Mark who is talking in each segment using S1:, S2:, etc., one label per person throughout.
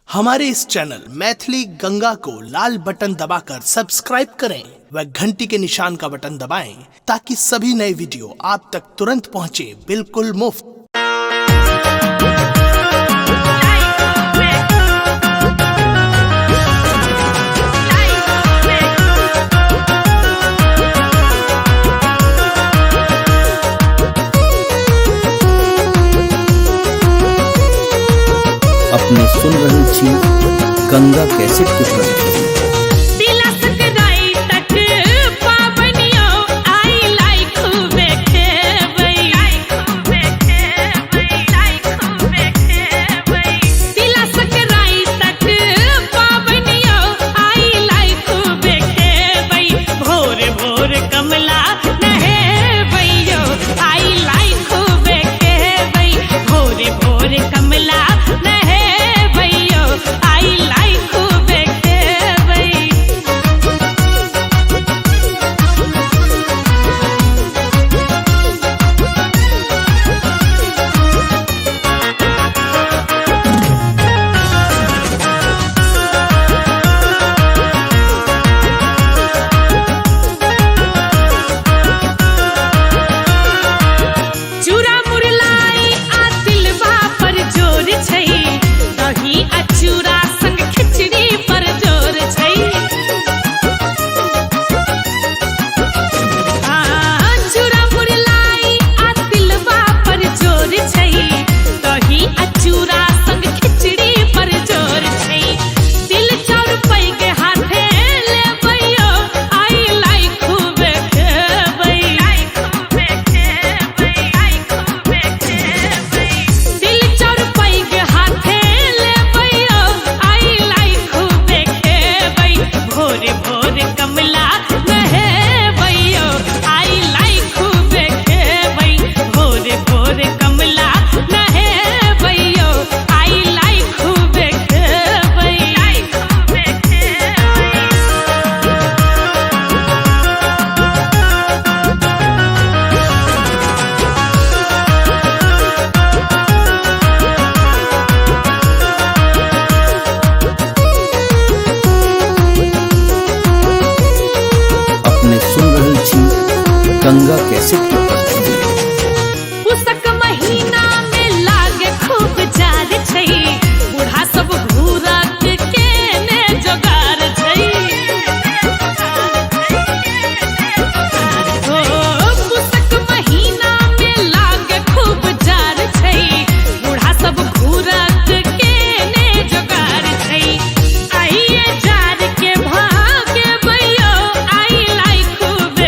S1: हमारे इस चैनल मैथिली गंगा को लाल बटन दबाकर सब्सक्राइब करें व घंटी के निशान का बटन दबाएं ताकि सभी नए वीडियो आप तक तुरंत पहुंचे बिल्कुल मुफ्त।
S2: अपने सुन रही छी गंगा कैसेट की प्रस्तुति। गंगा कैसेट की प्रस्तुति।
S3: उसक महीना में लागे खूब जार छै, बूढ़ा सब घूरत के ने जोगार छै। उसक महीना में लागे खूब जार छै, बूढ़ा सब घूरत के ने जोगार छै। आइए जार के भागे भैयो आई लाई खूब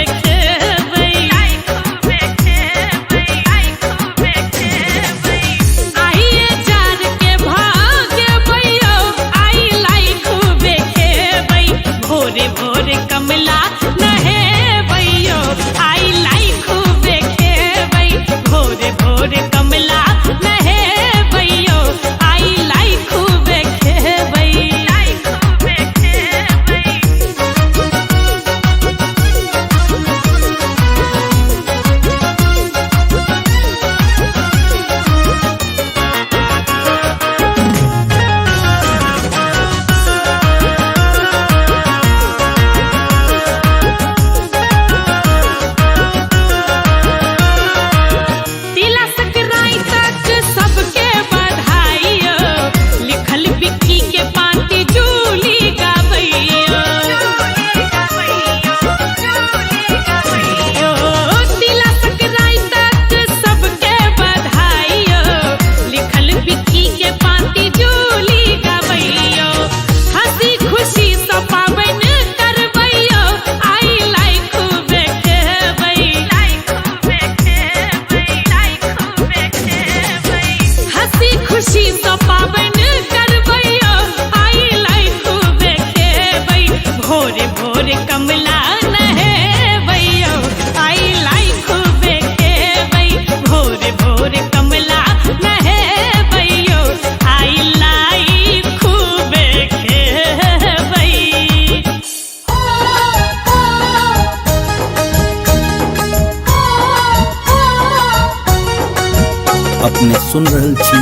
S2: अपने सुन रहल छी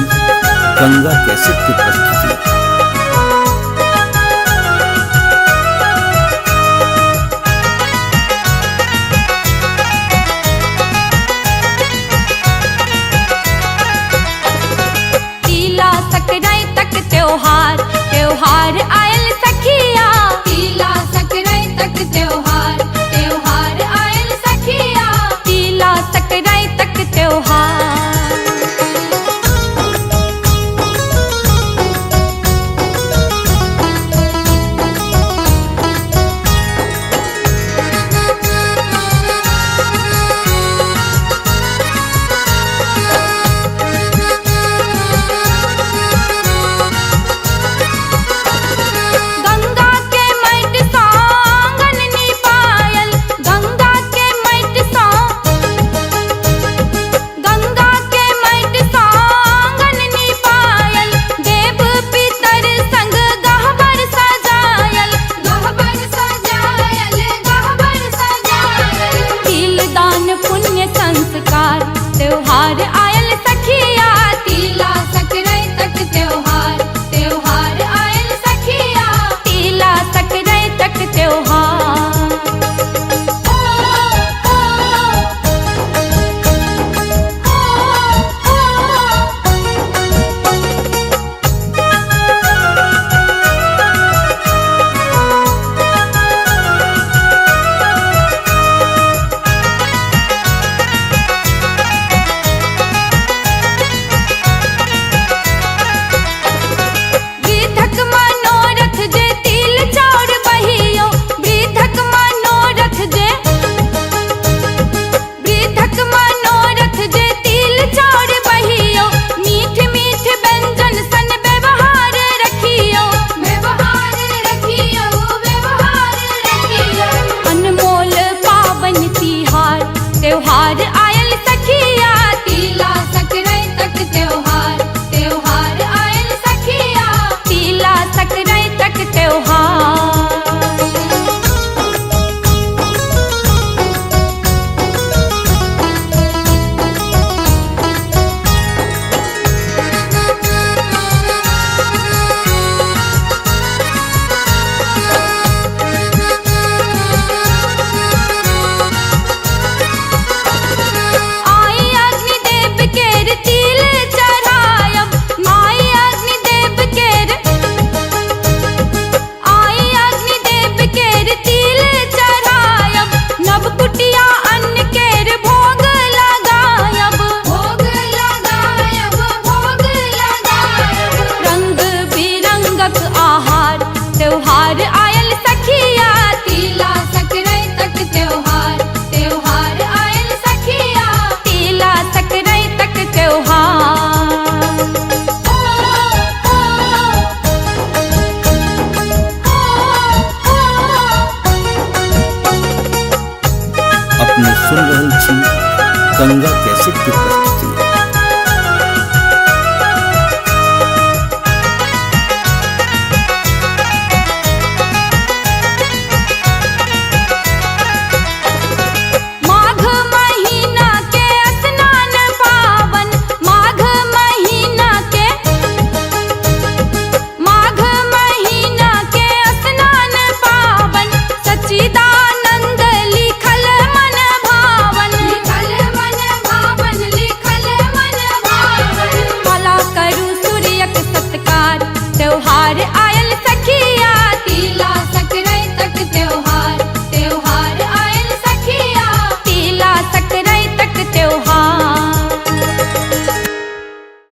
S2: गंगा कैसेट की प्रस्तुति।
S4: पोषक आहार। त्योहार आयल सखिया तीला संक्रांति तक त्योहार। त्योहार आयल सखिया तीला संक्रांति तक त्योहार।
S2: अपने सुन रहल छी गंगा कैसेट की प्रस्तुति।
S4: माघ महीना के स्नान पावन। माघ महीना के स्नान पावन। सच्चिदानंद लिखल मन भावन। भला करू सूर्यक सत्कार। त्योहार आयल सखिया तीला